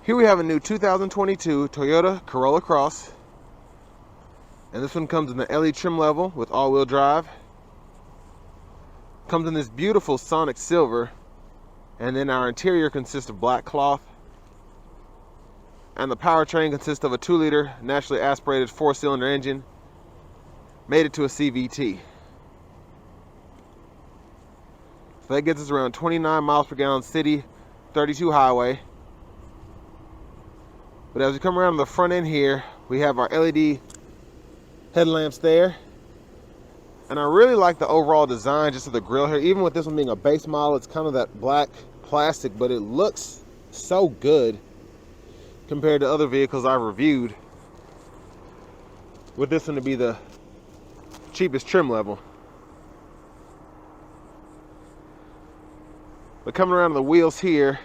Here we have a new 2022 Toyota Corolla Cross. And this one comes in the LE trim level with all-wheel drive. Comes in this beautiful sonic silver. And then our interior consists of black cloth. And the powertrain consists of a 2-liter naturally aspirated 4-cylinder engine. Made it to a CVT. So that gets us around 29 miles per gallon city, 32 highway. But as we come around to the front end here, we have our LED headlamps there. And I really like the overall design just of the grille here. Even with this one being a base model, it's kind of that black plastic, but it looks so good compared to other vehicles I've reviewed. With this one to be the cheapest trim level. But coming around to the wheels here,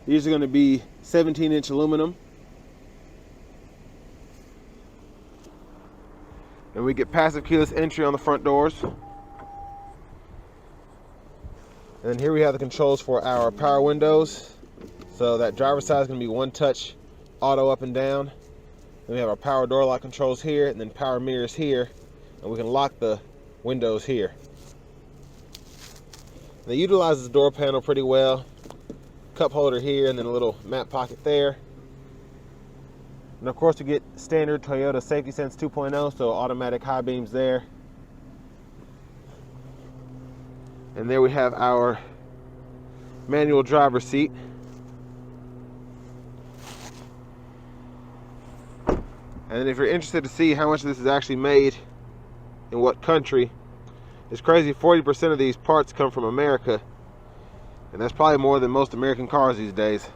these are going to be 17-inch aluminum. And we get passive keyless entry on the front doors. And then here we have the controls for our power windows. So that driver's side is going to be one touch auto up and down. Then we have our power door lock controls here, and then power mirrors here. And we can lock the windows here. They utilize the door panel pretty well. Cup holder here, and then a little map pocket there. And of course, we get standard Toyota Safety Sense 2.0, so automatic high beams there. And there we have our manual driver's seat. And then if you're interested to see how much this is actually made in what country, it's crazy, 40% of these parts come from America. And that's probably more than most American cars these days.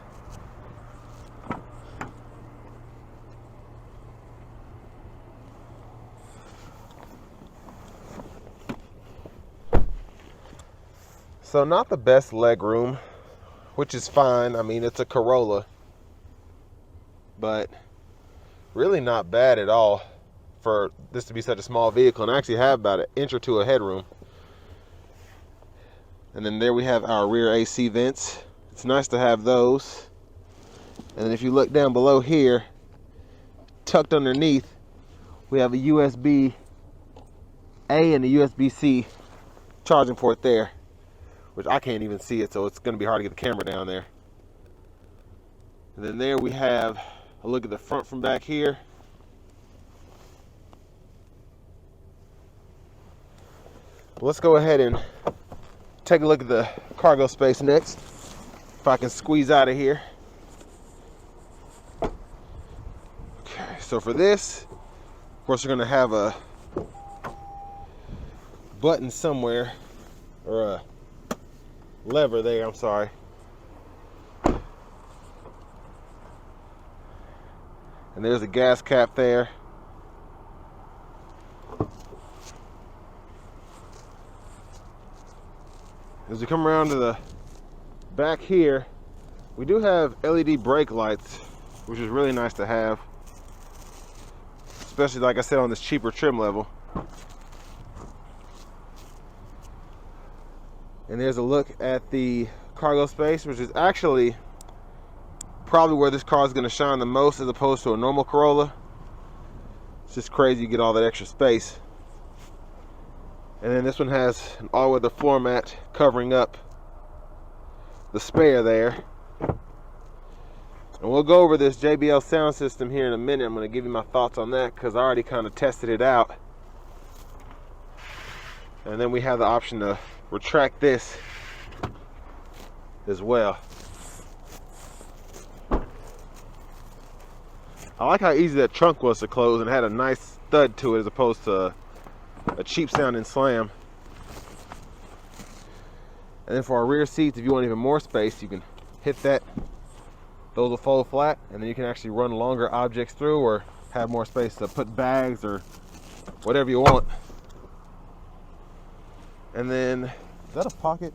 So not the best leg room, which is fine. I mean, it's a Corolla, but really not bad at all for this to be such a small vehicle, and I actually have about an inch or two of headroom. And then there we have our rear AC vents. It's nice to have those. And then if you look down below here, tucked underneath, we have a USB-A and a USB-C charging port there, which I can't even see it, so it's going to be hard to get the camera down there. And then there we have a look at the front from back here. Let's go ahead and take a look at the cargo space next, if I can squeeze out of here. Okay, so for this, of course, we're going to have a button somewhere, or a lever there, I'm sorry. And there's a gas cap there. As we come around to the back here, we do have LED brake lights, which is really nice to have, especially, like I said, on this cheaper trim level. And there's a look at the cargo space, which is actually probably where this car is going to shine the most as opposed to a normal Corolla. It's just crazy you get all that extra space. And then this one has an all-weather floor mat covering up the spare there. And we'll go over this JBL sound system here in a minute. I'm going to give you my thoughts on that because I already kind of tested it out. And then we have the option to retract this as well. I like how easy that trunk was to close and had a nice thud to it as opposed to a cheap sounding slam. And then for our rear seats, if you want even more space, you can hit that. Those will fold flat, and then you can actually run longer objects through or have more space to put bags or whatever you want. And then, is that a pocket?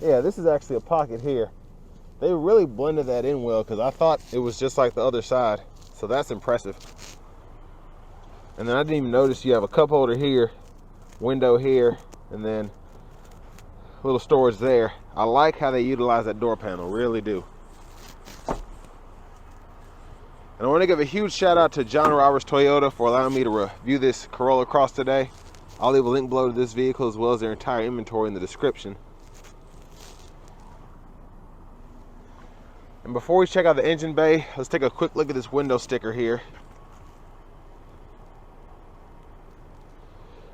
Yeah, this is actually a pocket here. They really blended that in well because I thought it was just like the other side. So that's impressive. And then I didn't even notice you have a cup holder here, window here, and then a little storage there. I like how they utilize that door panel, really do. And I want to give a huge shout out to John Roberts Toyota for allowing me to review this Corolla Cross today. I'll leave a link below to this vehicle as well as their entire inventory in the description. And before we check out the engine bay, let's take a quick look at this window sticker here.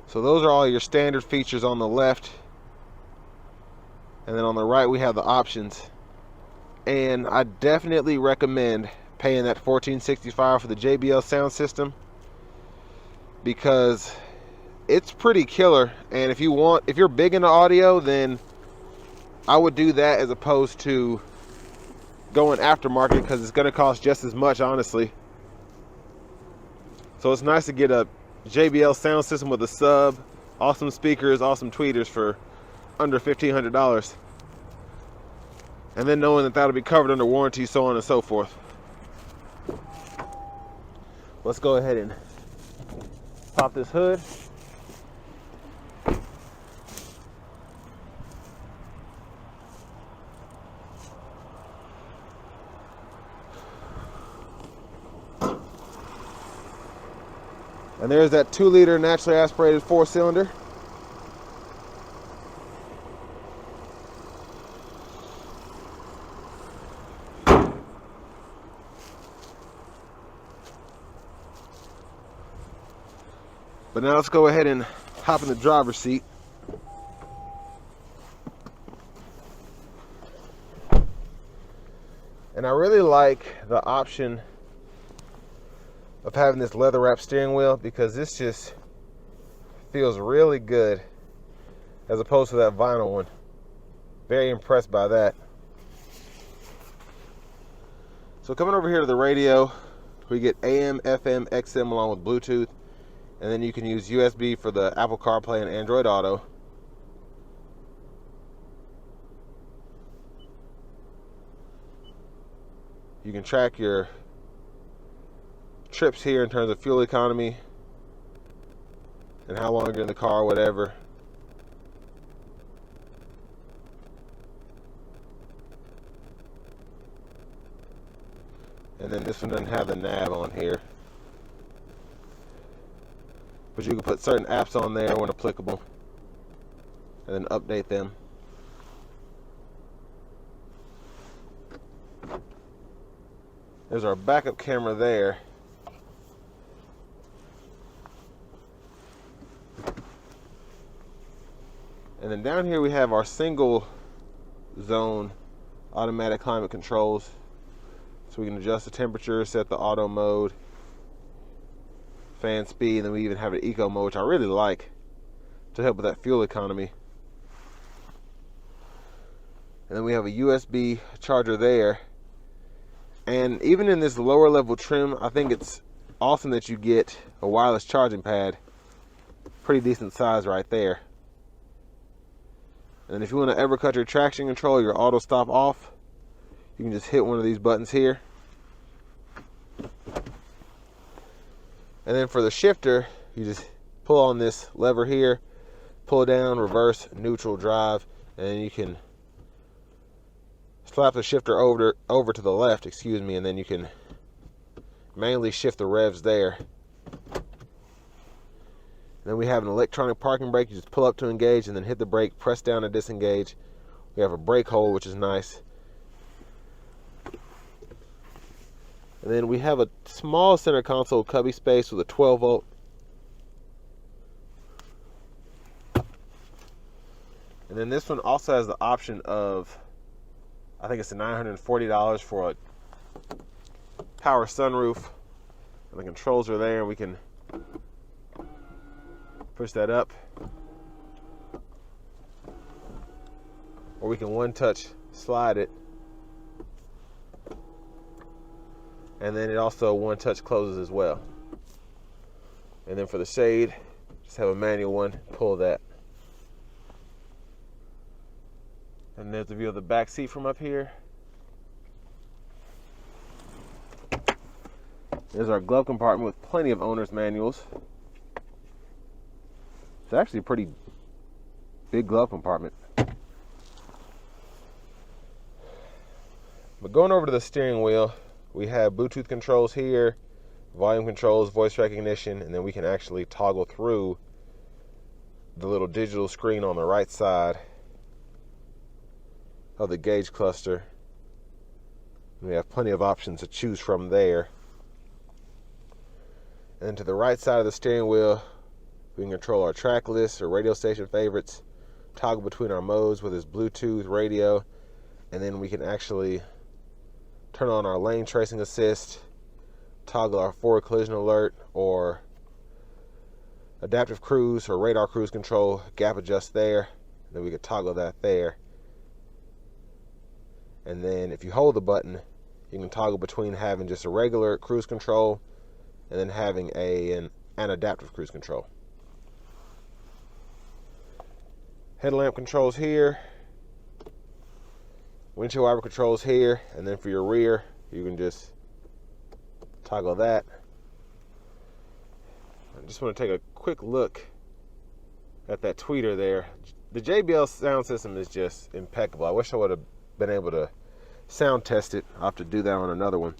So those are all your standard features on the left. And then on the right we have the options. And I definitely recommend paying that $14.65 for the JBL sound system, because it's pretty killer. And if you're big into audio, then I would do that as opposed to going aftermarket, because it's going to cost just as much, honestly. So it's nice to get a JBL sound system with a sub, awesome speakers, awesome tweeters for under $1,500. And then knowing that that'll be covered under warranty, so on and so forth. Let's go ahead and pop this hood. And there's that 2-liter naturally aspirated 4-cylinder. But now let's go ahead and hop in the driver's seat. And I really like the option of having this leather wrap steering wheel, because this just feels really good as opposed to that vinyl one. Very impressed by that. So coming over here to the radio, we get AM, FM, XM along with Bluetooth. And then you can use USB for the Apple CarPlay and Android Auto. You can track your trips here in terms of fuel economy and how long you're in the car or whatever. And then this one doesn't have the nav on here, but you can put certain apps on there when applicable and then update them. There's our backup camera there. And then down here we have our single zone automatic climate controls. So we can adjust the temperature, set the auto mode, fan speed, and then we even have an eco mode, which I really like to help with that fuel economy. And then we have a USB charger there. And even in this lower level trim, I think it's awesome that you get a wireless charging pad. Pretty decent size right there. And if you want to ever cut your traction control, your auto stop off, you can just hit one of these buttons here. And then for the shifter, you just pull on this lever here, pull down, reverse, neutral, drive, and then you can slap the shifter over to the left, and then you can manually shift the revs there. And then we have an electronic parking brake. You just pull up to engage and then hit the brake, press down to disengage. We have a brake hold, which is nice. And then we have a small center console cubby space with a 12 volt. And then this one also has the option of, I think it's $940 for a power sunroof. And the controls are there, and we can push that up. Or we can one-touch slide it. And then it also one-touch closes as well. And then for the shade, just have a manual one, pull that. And there's the view of the back seat from up here. There's our glove compartment with plenty of owner's manuals. It's actually a pretty big glove compartment. But going over to the steering wheel, we have Bluetooth controls here, volume controls, voice recognition, and then we can actually toggle through the little digital screen on the right side of the gauge cluster. We have plenty of options to choose from there. And then to the right side of the steering wheel, we can control our track list or radio station favorites, toggle between our modes with this Bluetooth radio, and then we can actually turn on our lane tracing assist, toggle our forward collision alert, or adaptive cruise or radar cruise control, gap adjust there. Then we could toggle that there. And then if you hold the button, you can toggle between having just a regular cruise control and then having an adaptive cruise control. Headlamp controls here, windshield wiper controls here, and then for your rear, you can just toggle that. I just want to take a quick look at that tweeter there. The JBL sound system is just impeccable. I wish I would have been able to sound test it. I'll have to do that on another one.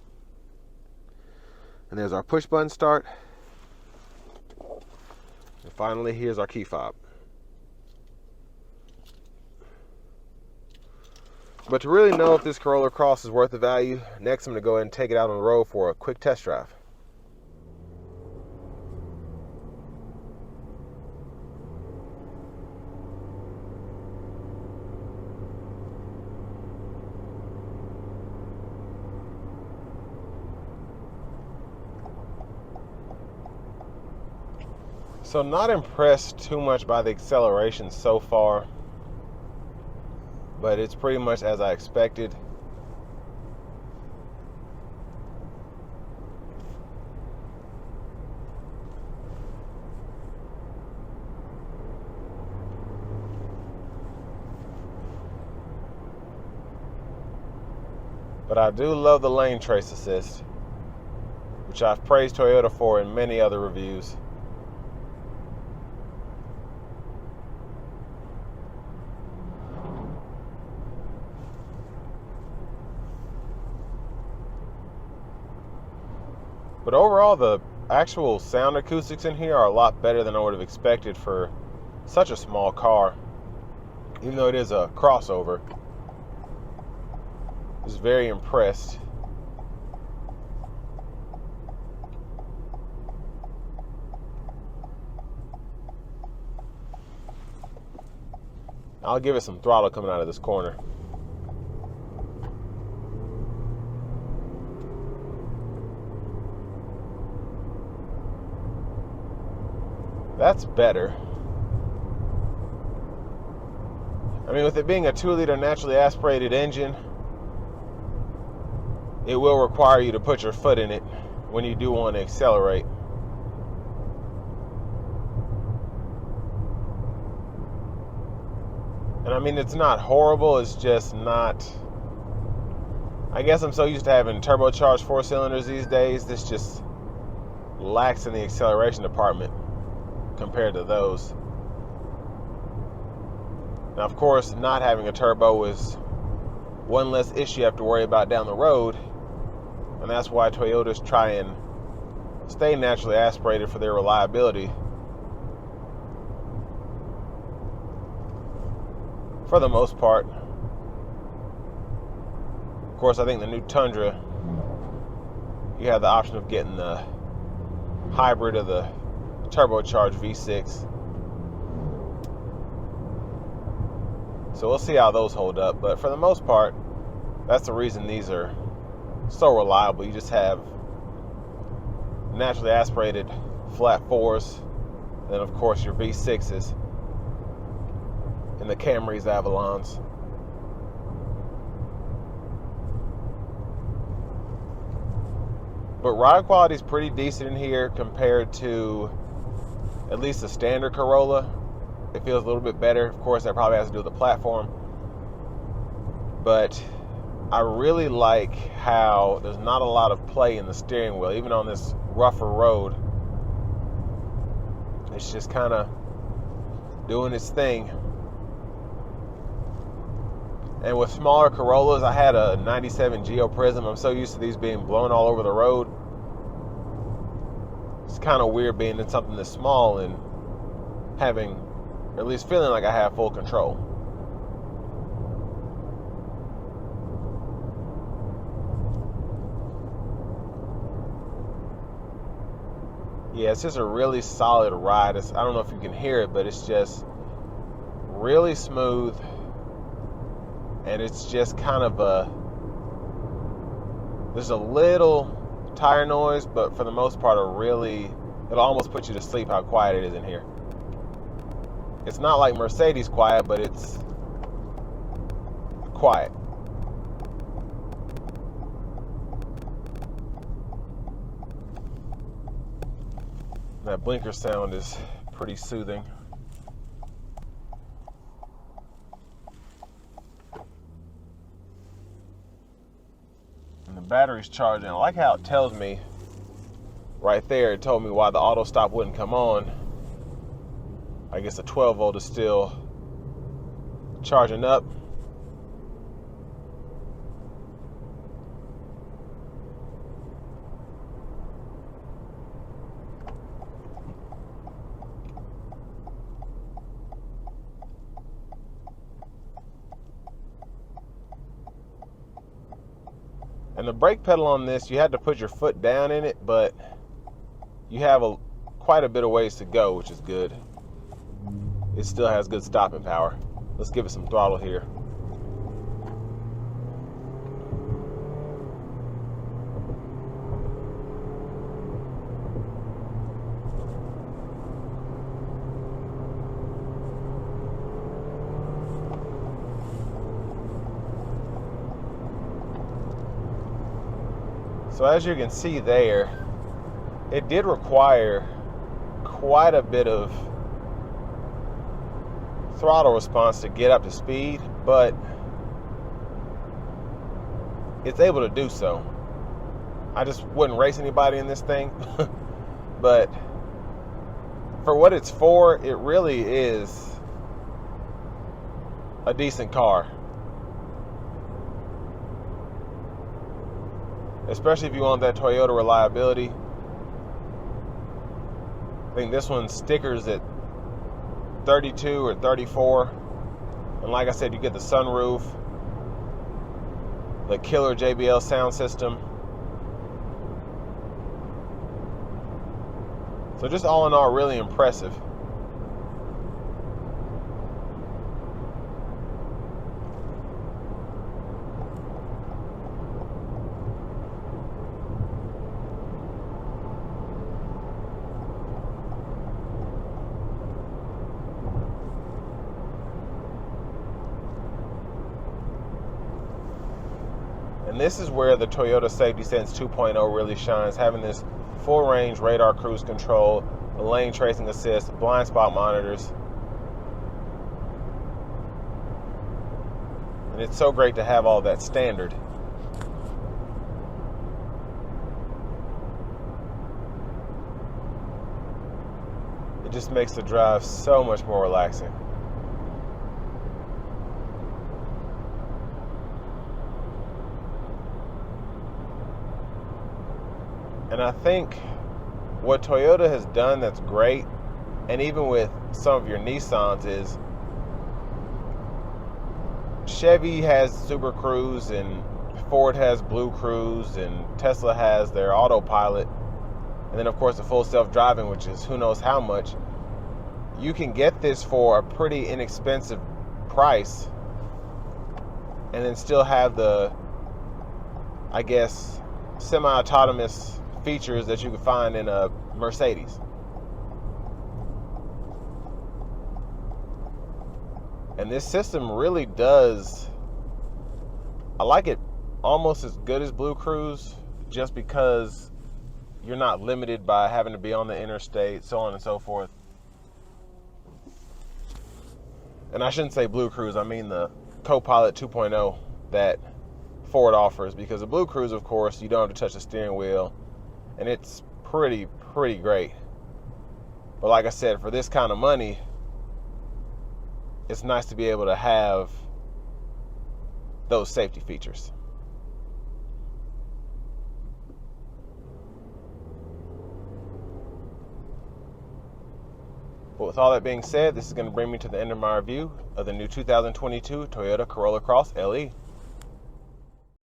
And there's our push button start. And finally, here's our key fob. But to really know if this Corolla Cross is worth the value, next I'm going to go ahead and take it out on the road for a quick test drive. So not impressed too much by the acceleration so far, but it's pretty much as I expected. But I do love the lane trace assist, which I've praised Toyota for in many other reviews. But overall, the actual sound acoustics in here are a lot better than I would have expected for such a small car. Even though it is a crossover, I was very impressed. I'll give it some throttle coming out of this corner. That's better. I mean, with it being a 2-liter naturally aspirated engine, it will require you to put your foot in it when you do want to accelerate. And I mean, it's not horrible, it's just not... I guess I'm so used to having turbocharged 4-cylinders these days, this just lacks in the acceleration department compared to those. Now, of course, not having a turbo is one less issue you have to worry about down the road, and that's why Toyotas try and stay naturally aspirated for their reliability. For the most part. Of course, I think the new Tundra, you have the option of getting the hybrid of the turbocharged V6. So we'll see how those hold up. But for the most part, that's the reason these are so reliable. You just have naturally aspirated flat 4s, then of course your V6s and the Camrys, Avalons. But ride quality is pretty decent in here compared to at least the standard Corolla. It feels a little bit better. Of course, that probably has to do with the platform. But I really like how there's not a lot of play in the steering wheel, even on this rougher road. It's just kind of doing its thing. And with smaller Corollas, I had a 97 Geo Prism. I'm so used to these being blown all over the road. It's kind of weird being in something this small and having, or at least feeling like I have full control. Yeah, it's just a really solid ride. I don't know if you can hear it, but it's just really smooth. And it's just kind of there's a little tire noise, but for the most part, it'll almost put you to sleep how quiet it is in here. It's not like Mercedes quiet, but it's quiet. That blinker sound is pretty soothing. And the battery's charging. I like how it tells me right there. It told me why the auto stop wouldn't come on. I guess the 12 volt is still charging up. And the brake pedal on this, you had to put your foot down in it, but you have quite a bit of ways to go, which is good. It still has good stopping power. Let's give it some throttle here. So as you can see there, it did require quite a bit of throttle response to get up to speed, but it's able to do so. I just wouldn't race anybody in this thing, but for what it's for, it really is a decent car. Especially if you want that Toyota reliability. I think this one stickers at 32 or 34. And like I said, you get the sunroof, the killer JBL sound system. So just all in all, really impressive. And this is where the Toyota Safety Sense 2.0 really shines, having this full range radar cruise control, the lane tracing assist, blind spot monitors. And it's so great to have all that standard. It just makes the drive so much more relaxing. And I think what Toyota has done that's great, and even with some of your Nissans, is Chevy has Super Cruise and Ford has Blue Cruise and Tesla has their autopilot, and then of course the full self-driving, which is who knows how much. You can get this for a pretty inexpensive price and then still have the, I guess, semi-autonomous features that you can find in a Mercedes. And this system really does, I like it almost as good as Blue Cruise, just because you're not limited by having to be on the interstate, so on and so forth. And I shouldn't say Blue Cruise, I mean the Copilot 2.0 that Ford offers, because the Blue Cruise, of course, you don't have to touch the steering wheel, and it's pretty great. But like I said, for this kind of money, it's nice to be able to have those safety features. But with all that being said, this is going to bring me to the end of my review of the new 2022 Toyota Corolla Cross LE.